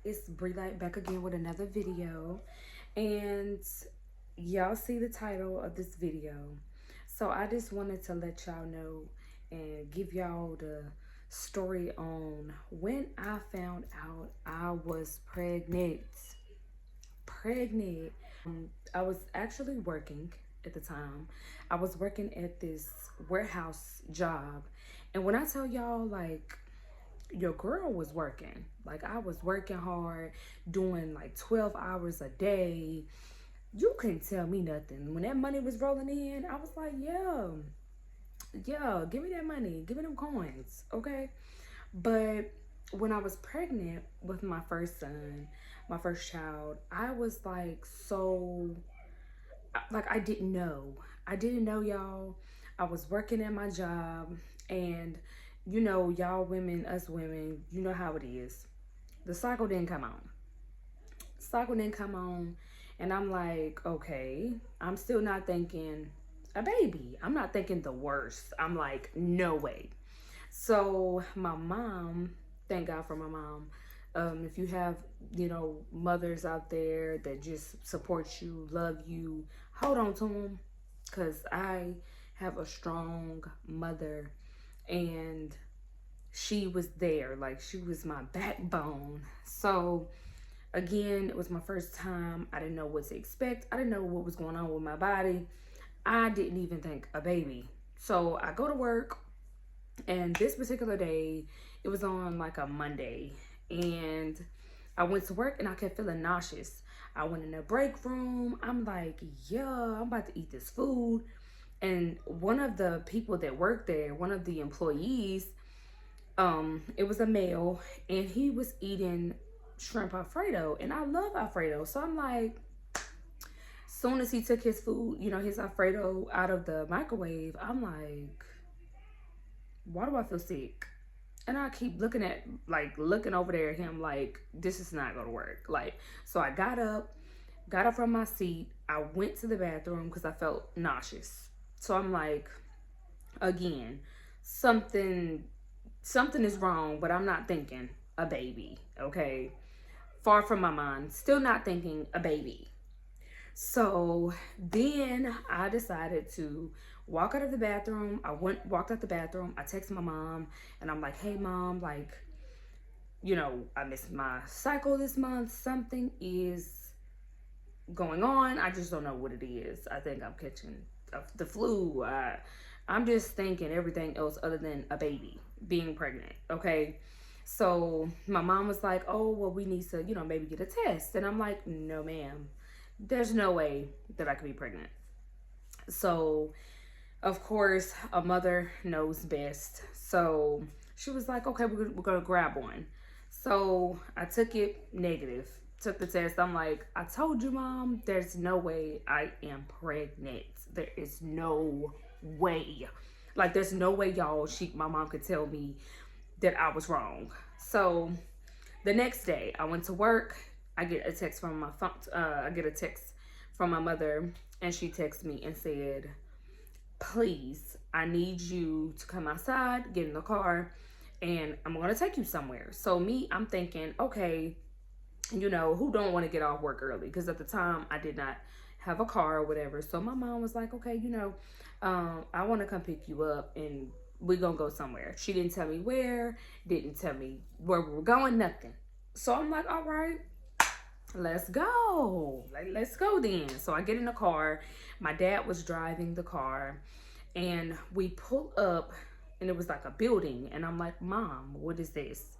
It's Bree Light back again with another video, and y'all see the title of this video. So I just wanted to let y'all know and give y'all the story on when I found out I was pregnant. Pregnant. I was actually working at the time. I was working at this warehouse job, and when I tell y'all, like, your girl was working. Like, I was working hard, doing like 12 hours a day. You couldn't tell me nothing. When that money was rolling in, I was like, yeah, give me that money. Give me them coins, okay? But when I was pregnant with my first son, my first child, I was like, like, I didn't know. I didn't know, y'all. I was working at my job, and you know, y'all women, us women, you know how it is. The cycle didn't come on. Cycle didn't come on, and I'm like, okay, I'm still not thinking a baby. I'm not thinking the worst. I'm like, no way. So my mom, thank God for my mom. If you have, mothers out there that just support you, love you, hold on to them, because I have a strong mother, and she was there. Like, she was my backbone. So again, it was my first time. I didn't know what to expect. I didn't know what was going on with my body. I didn't even think a baby. So I go to work, and this particular day, it was on like a Monday, and I went to work and I kept feeling nauseous. I went in the break room. I'm like, yeah, I'm about to eat this food. And one of the people that worked there, one of the employees, it was a male, and he was eating shrimp Alfredo, and I love Alfredo. So I'm like, soon as he took his food, his Alfredo out of the microwave, I'm like, why do I feel sick? And I keep looking over there at him like, this is not gonna work. Like, so I got up from my seat. I went to the bathroom because I felt nauseous. So I'm like, again, something is wrong, but I'm not thinking a baby, okay? Far from my mind, still not thinking a baby. So then I decided to walk out of the bathroom. Walked out the bathroom. I texted my mom, and I'm like, hey mom, like, I missed my cycle this month. Something is going on. I just don't know what it is. I think I'm catching the flu. I'm just thinking everything else other than a baby, being pregnant, okay? So my mom was like, oh, well, we need to, maybe get a test. And I'm like, no, ma'am. There's no way that I could be pregnant. So, of course, a mother knows best. So she was like, okay, we're going to grab one. So I took it negative, took the test. I'm like, I told you, mom, there's no way I am pregnant. There is no way. Like, there's no way, y'all, my mom could tell me that I was wrong. So the next day, I went to work. I get a text from my phone. I get a text from my mother, and she texted me and said, please, I need you to come outside, get in the car, and I'm going to take you somewhere. So me, I'm thinking, okay, who don't want to get off work early? Because at the time, I did not have a car or whatever. So my mom was like, okay, I want to come pick you up, and we're going to go somewhere. She didn't tell me where, didn't tell me where we were going, nothing. So I'm like, all right, let's go. Like, let's go then. So I get in the car. My dad was driving the car, and we pull up, and it was like a building. And I'm like, mom, what is this?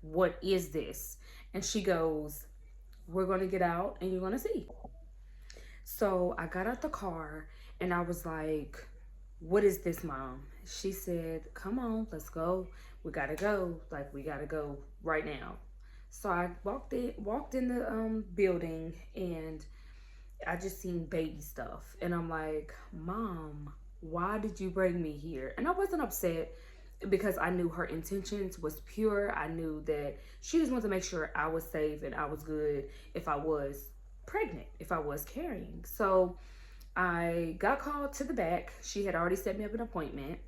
What is this? And she goes, we're going to get out and you're going to see. So I got out the car, and I was like, what is this, mom? She said, come on, let's go. We got to go. Like, we got to go right now. So I walked in the building, and I just seen baby stuff. And I'm like, mom, why did you bring me here? And I wasn't upset, because I knew her intentions was pure. I knew that she just wanted to make sure I was safe and I was good if I was pregnant, if I was carrying. So I got called to the back. She had already set me up an appointment,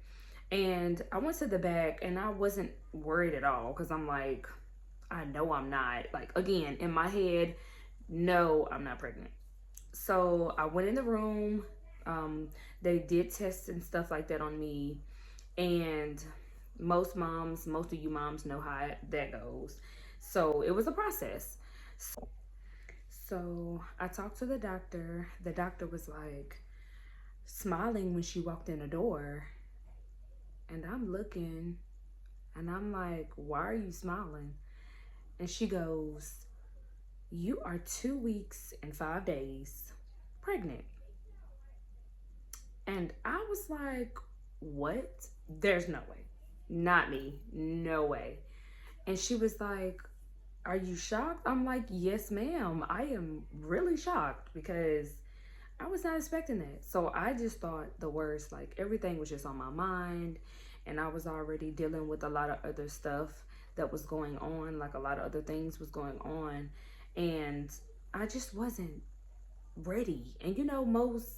and I went to the back, and I wasn't worried at all, because I'm like, I know I'm not. Like, again, in my head, no, I'm not pregnant. So I went in the room. Um, they did tests and stuff like that on me. And most of you moms know how that goes. So it was a process. So I talked to the doctor. The doctor was like smiling when she walked in the door. And I'm looking and I'm like, why are you smiling? And she goes, you are 2 weeks and 5 days pregnant. And I was like, what? There's no way. Not me. No way. And she was like, are you shocked? I'm like, yes, ma'am. I am really shocked because I was not expecting that. So I just thought the worst. Like, everything was just on my mind. And I was already dealing with a lot of other stuff that was going on. Like, a lot of other things was going on. And I just wasn't ready. And most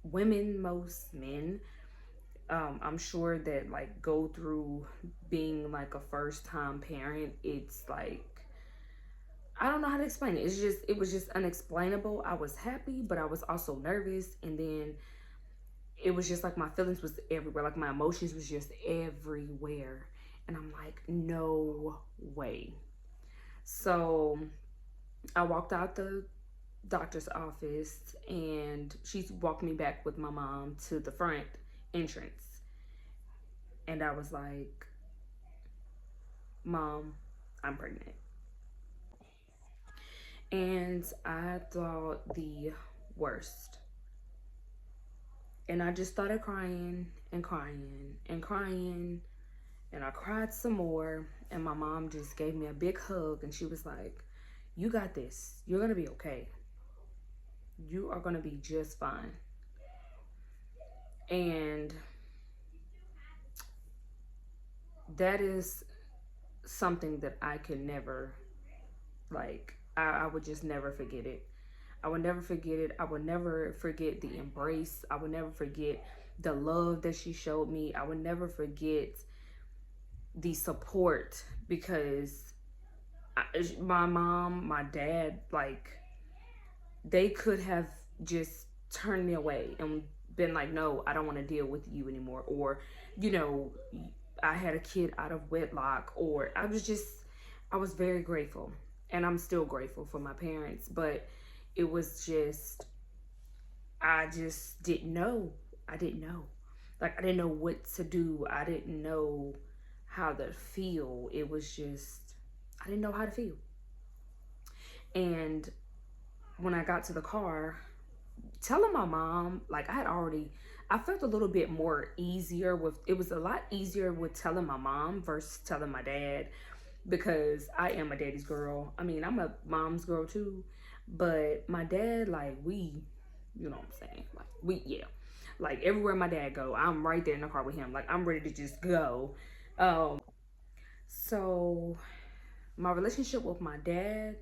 women, most men, I'm sure that like go through being like a first time parent. It's like, I don't know how to explain it. It was just unexplainable. I was happy, but I was also nervous. And then it was just like my feelings was everywhere. Like my emotions was just everywhere. And I'm like, no way. So I walked out the doctor's office and she walked me back with my mom to the front entrance. And I was like, Mom, I'm pregnant. And I thought the worst. And I just started crying and crying and crying. And I cried some more. And my mom just gave me a big hug. And she was like, you got this. You're going to be okay. You are going to be just fine. And that is something that I could never, like, I would just never forget it. I would never forget it. I would never forget the embrace. I would never forget the love that she showed me. I would never forget the support because my mom, my dad, like, they could have just turned me away and been like, no, I don't want to deal with you anymore. Or, you know, I had a kid out of wedlock. Or I was very grateful. And I'm still grateful for my parents. But it was just, I just didn't know. I didn't know. Like, I didn't know what to do. I didn't know how to feel. It was just, I didn't know how to feel. And when I got to the car, telling my mom, like, I felt a little bit more easier it was a lot easier with telling my mom versus telling my dad because I am a daddy's girl. I mean, I'm a mom's girl too, but my dad, like, you know what I'm saying? Like, yeah. Like, everywhere my dad go, I'm right there in the car with him. Like, I'm ready to just go. So my relationship with my dad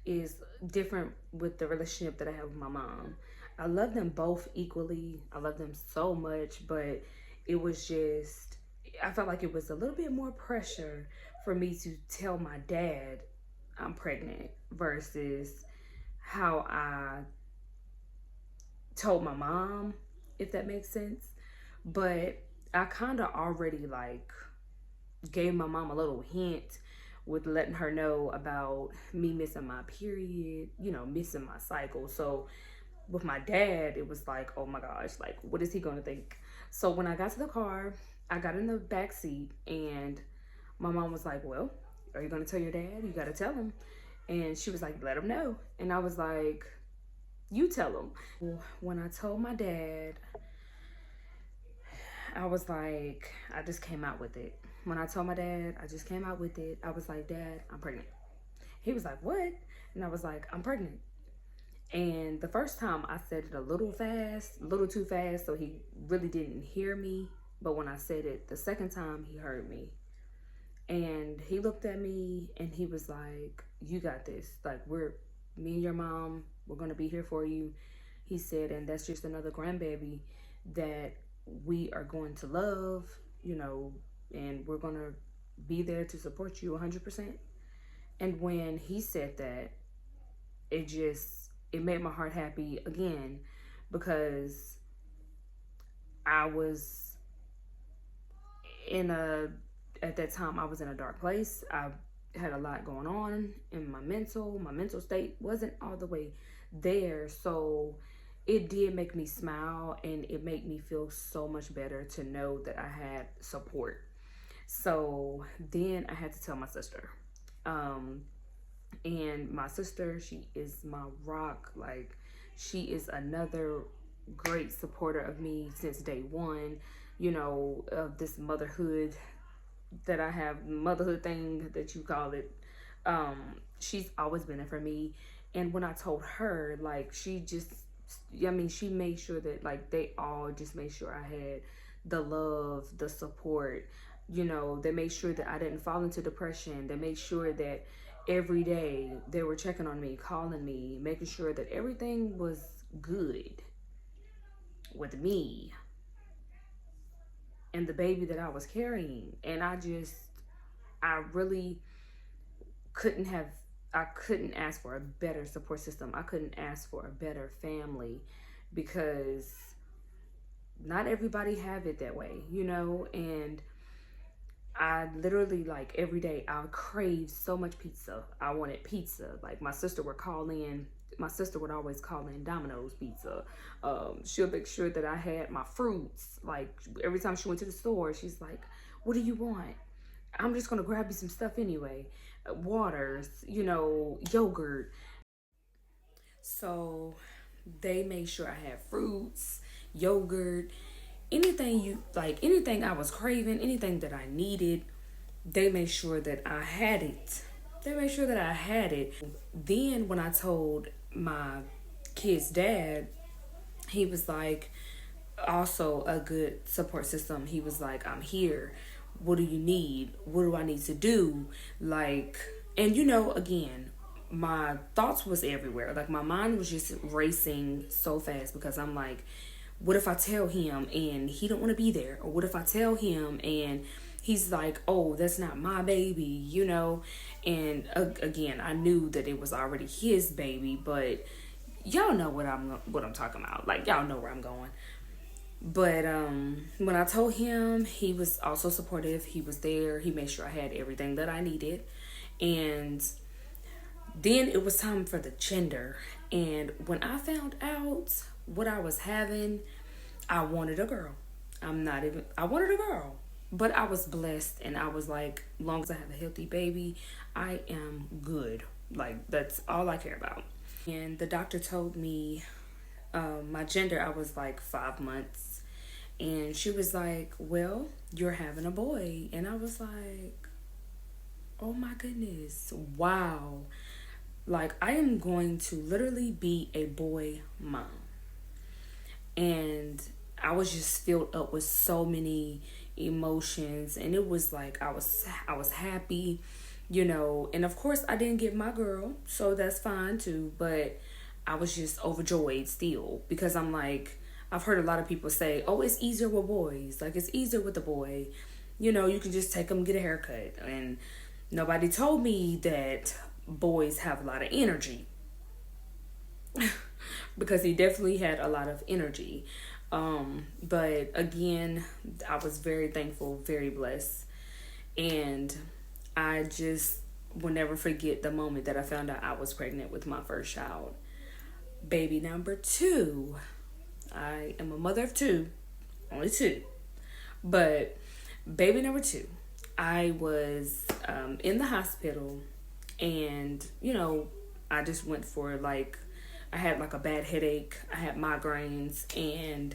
is different with the relationship that I have with my mom. I love them both equally. I love them so much, but it was just, I felt like it was a little bit more pressure for me to tell my dad I'm pregnant versus how I told my mom, if that makes sense. But I kind of already like gave my mom a little hint with letting her know about me missing my period, missing my cycle. So with my dad, it was like, oh my gosh, like, what is he going to think? So when I got to the car, I got in the back seat and my mom was like, well, are you going to tell your dad? You got to tell him. And she was like, let him know. And I was like, you tell him. When I told my dad, I was like, I just came out with it. When I told my dad, I just came out with it. I was like, Dad, I'm pregnant. He was like, what? And I was like, I'm pregnant. And the first time I said it a little fast, a little too fast, so he really didn't hear me. But when I said it the second time, he heard me. And he looked at me and he was like, you got this. Like, me and your mom, we're going to be here for you. He said, and that's just another grandbaby that we are going to love, and we're going to be there to support you 100%. And when he said that, it made my heart happy again, because I was in a at that time I was in a dark place. I had a lot going on in my mental state wasn't all the way there. So it did make me smile, and it made me feel so much better to know that I had support. So then I had to tell my sister. Um, and my sister, she is my rock. Like, she is another great supporter of me since day one, of this motherhood that I have, motherhood thing that you call it. She's always been there for me. And when I told her, like, she made sure that, like, they all just made sure I had the love, the support. They made sure that I didn't fall into depression. They made sure that every day they were checking on me, calling me, making sure that everything was good with me and the baby that I was carrying. And I really couldn't have, I couldn't ask for a better support system. I couldn't ask for a better family, because not everybody have it that way, and I literally, like, every day I craved so much pizza. I wanted pizza. Like, my sister would always call in Domino's Pizza. She'll make sure that I had my fruits. Like, every time she went to the store, she's like, what do you want? I'm just gonna grab you some stuff anyway. Waters, yogurt. So they made sure I had fruits, yogurt, anything I was craving, anything that I needed, they made sure that I had it. Then when I told my kid's dad, he was like, also a good support system. He was like, I'm here. What do you need? What do I need to do? Like, and again, my thoughts was everywhere. Like, my mind was just racing so fast, because I'm like, what if I tell him and he don't want to be there? Or what if I tell him and he's like, oh, that's not my baby, And again, I knew that it was already his baby, but y'all know what I'm talking about. Like, y'all know where I'm going. But when I told him, he was also supportive. He was there. He made sure I had everything that I needed. And then it was time for the gender. And when I found out what I was having, I wanted a girl. I wanted a girl. But I was blessed, and I was like, long as I have a healthy baby, I am good. Like, that's all I care about. And the doctor told me my gender, I was like 5 months. And she was like, well, you're having a boy. And I was like, oh my goodness, wow. Like, I am going to literally be a boy mom. And I was just filled up with so many emotions, and it was like I was happy, and of course I didn't get my girl, so that's fine too, but I was just overjoyed still, because I'm like, I've heard a lot of people say, oh, it's easier with boys, like, it's easier with a boy, you can just take them, get a haircut. And nobody told me that boys have a lot of energy. Because he definitely had a lot of energy. But again, I was very thankful, very blessed. And I just will never forget the moment that I found out I was pregnant with my first child. Baby number 2. I am a mother of 2. Only 2. But baby number 2. I was in the hospital, and, I just went for, like, I had like a bad headache. I had migraines, and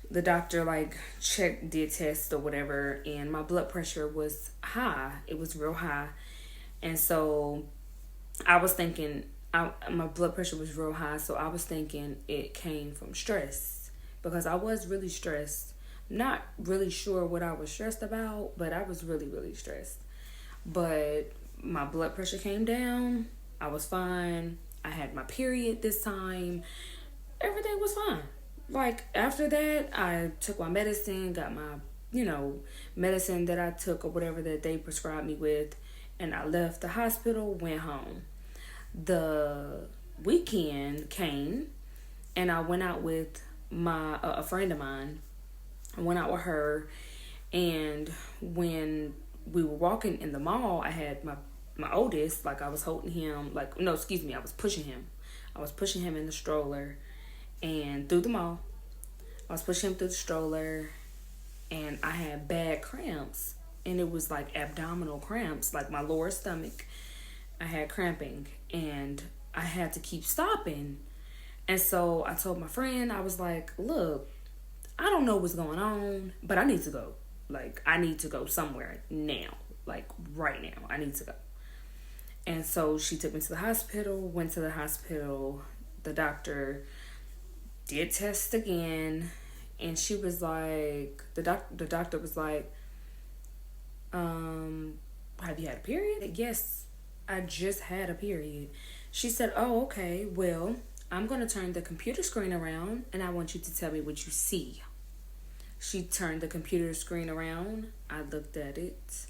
the doctor did tests or whatever, and my blood pressure was high. It was real high. And so I was thinking, my blood pressure was real high. So I was thinking it came from stress, because I was really stressed. Not really sure what I was stressed about, but I was really, really stressed. But my blood pressure came down. I was fine. I had my period this time. Everything was fine. Like, after that, I took my medicine, got my, medicine that I took or whatever that they prescribed me with. And I left the hospital, went home. The weekend came, and I went out with my a friend of mine. I went out with her, and when we were walking in the mall, I had my oldest, like I was holding him, like, no, excuse me, I was pushing him. I was pushing him in the stroller and through the mall. I was pushing him through the stroller, and I had bad cramps, and it was like abdominal cramps, like my lower stomach. I had cramping, and I had to keep stopping. And so I told my friend, I was like, look, I don't know what's going on, but I need to go. Like, I need to go somewhere now. Like, right now. I need to go. And so she took me to the hospital, went to the hospital. The doctor did test again. And she was like, the doctor was like, have you had a period? Yes, I just had a period. She said, oh, okay, well, I'm going to turn the computer screen around, and I want you to tell me what you see. She turned the computer screen around. I looked at it,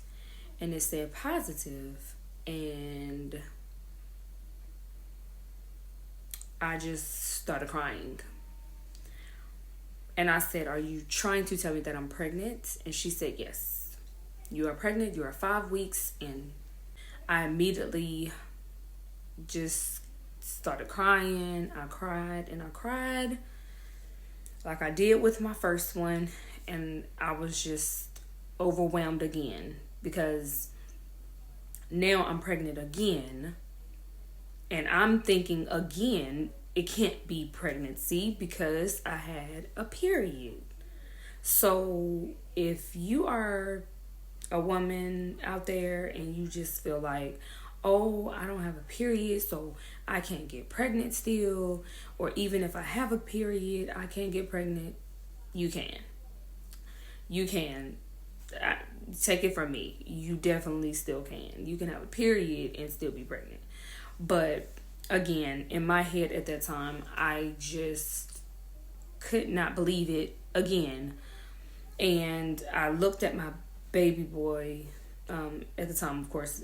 and it said positive. And I just started crying. And I said, are you trying to tell me that I'm pregnant? And she said, yes. You are pregnant. You are 5 weeks in. I immediately just started crying. I cried and I cried like I did with my first one. And I was just overwhelmed again because now I'm pregnant again. And I'm thinking again, it can't be pregnancy because I had a period. So if you are a woman out there and you just feel like, oh, I don't have a period, so I can't get pregnant still, or even if I have a period, I can't get pregnant, you can. You can. Take it from me. You definitely still can. You can have a period and still be pregnant. But again, in my head at that time, I just could not believe it again. And I looked at my baby boy. At the time, of course,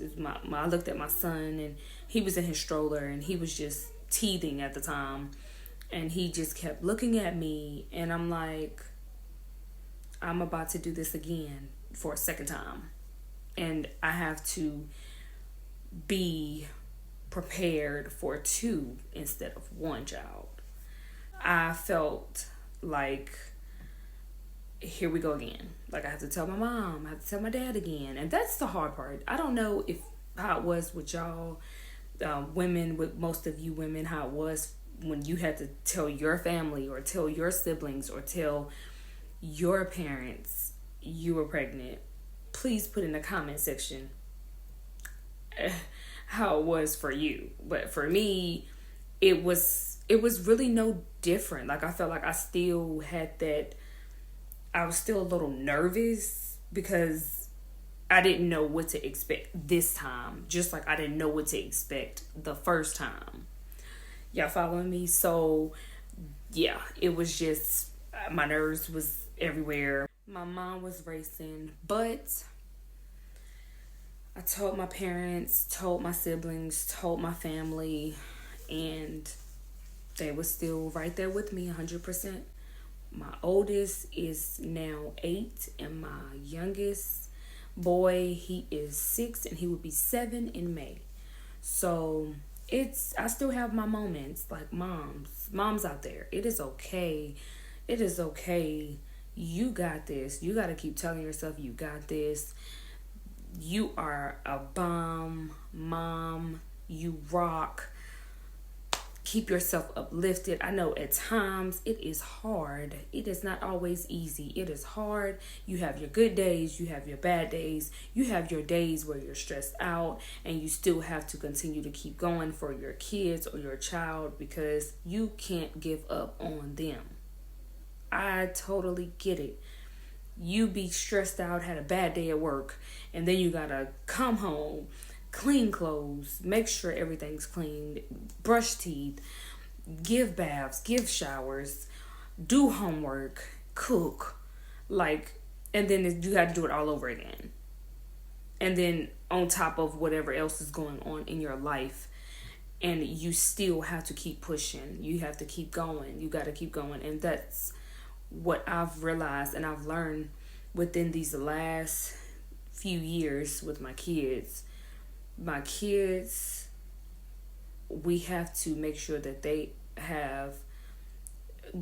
I looked at my son, and he was in his stroller, and he was just teething at the time. And he just kept looking at me, and I'm like, I'm about to do this again for a second time. And I have to be prepared for 2 instead of 1 child. I felt like, here we go again. Like, I have to tell my mom, I have to tell my dad again. And that's the hard part. I don't know how it was with y'all women, with most of you women, how it was when you had to tell your family or tell your siblings or tell your parents you were pregnant. Please put in the comment section how it was for you. But for me, it was really no different. Like, I felt like I still had that. I was still a little nervous because I didn't know what to expect this time. Just like I didn't know what to expect the first time. Y'all following me? So yeah, it was just, my nerves was everywhere. My mind was racing, but I told my parents, told my siblings, told my family, and they were still right there with me 100%. My oldest is now 8, and my youngest boy, he is 6, and he will be 7 in May. So I still have my moments, like moms out there. It is okay. It is okay. You got this. You got to keep telling yourself you got this. You are a bomb, mom. You rock. Keep yourself uplifted. I know at times it is hard. It is not always easy. It is hard. You have your good days. You have your bad days. You have your days where you're stressed out, and you still have to continue to keep going for your kids or your child because you can't give up on them. I totally get it. You be stressed out, had a bad day at work, and then you gotta come home, clean clothes, make sure everything's clean, brush teeth, give baths, give showers, do homework, cook, and then you got to do it all over again. And then on top of whatever else is going on in your life, and you still have to keep pushing. You have to keep going. You got to keep going. And that's what I've realized and I've learned within these last few years with my kids. My kids, we have to make sure that they have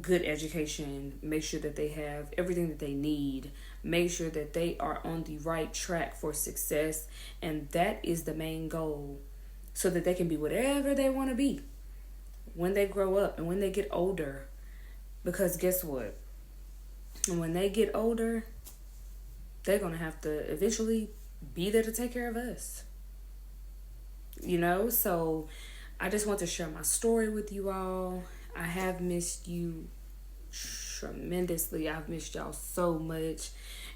good education, make sure that they have everything that they need, make sure that they are on the right track for success, and that is the main goal, so that they can be whatever they want to be when they grow up and when they get older. Because guess what? When they get older, they're going to have to eventually be there to take care of us. So I just want to share my story with you all. I have missed you tremendously. I've missed y'all so much.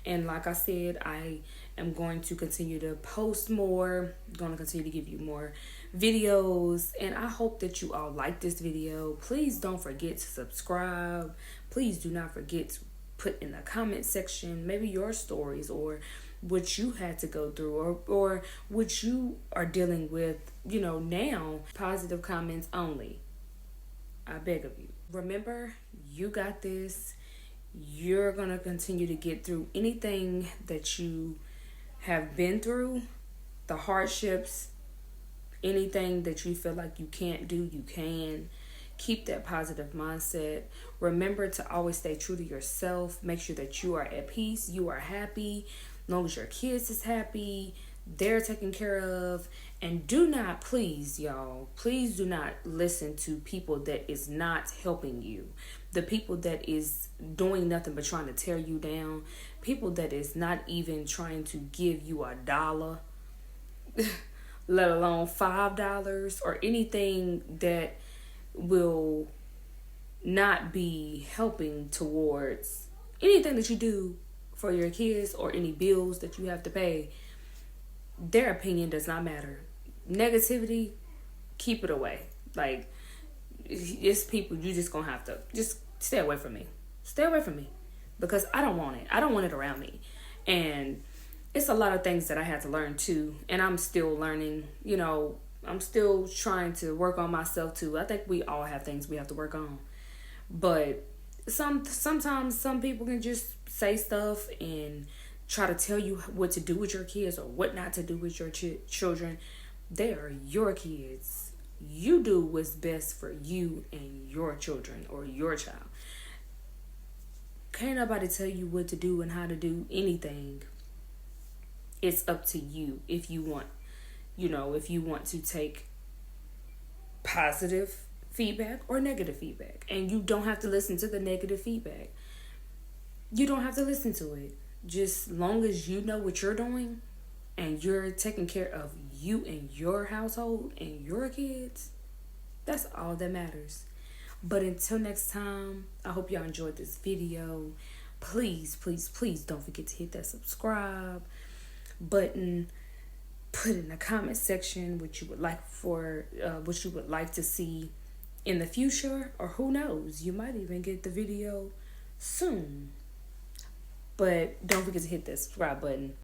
And like I said, I am going to continue to post more. I'm going to continue to give you more videos. And I hope that you all like this video. Please don't forget to subscribe. Please do not forget to put in the comment section maybe your stories or what you had to go through or what you are dealing with, now. Positive comments only. I beg of you. Remember, you got this. You're going to continue to get through anything that you have been through, the hardships, anything that you feel like you can't do, you can. Keep that positive mindset. Remember to always stay true to yourself. Make sure that you are at peace, you are happy, as long as your kids is happy, they're taken care of. And do not, please, y'all, please do not listen to people that is not helping you. The people that is doing nothing but trying to tear you down. People that is not even trying to give you $1, let alone $5 or anything that will not be helping towards anything that you do for your kids or any bills that you have to pay. Their opinion does not matter. Negativity, keep it away. Like, it's people you just gonna have to just stay away from me. Stay away from me, because I don't want it. I don't want it around me. And it's a lot of things that I had to learn too, and I'm still learning. I'm still trying to work on myself too. I think we all have things we have to work on, but sometimes some people can just say stuff and try to tell you what to do with your kids or what not to do with your children. They are your kids. You do what's best for you and your children or your child. Can't nobody tell you what to do and how to do anything. It's up to you if you want, if you want to take positive feedback or negative feedback. And you don't have to listen to the negative feedback. You don't have to listen to it. Just long as you know what you're doing and you're taking care of you and your household and your kids, that's all that matters. But until next time, I hope y'all enjoyed this video. Please, please, please don't forget to hit that subscribe button. Put in the comment section what you would like to see in the future, or who knows, you might even get the video soon. But don't forget to hit that subscribe button.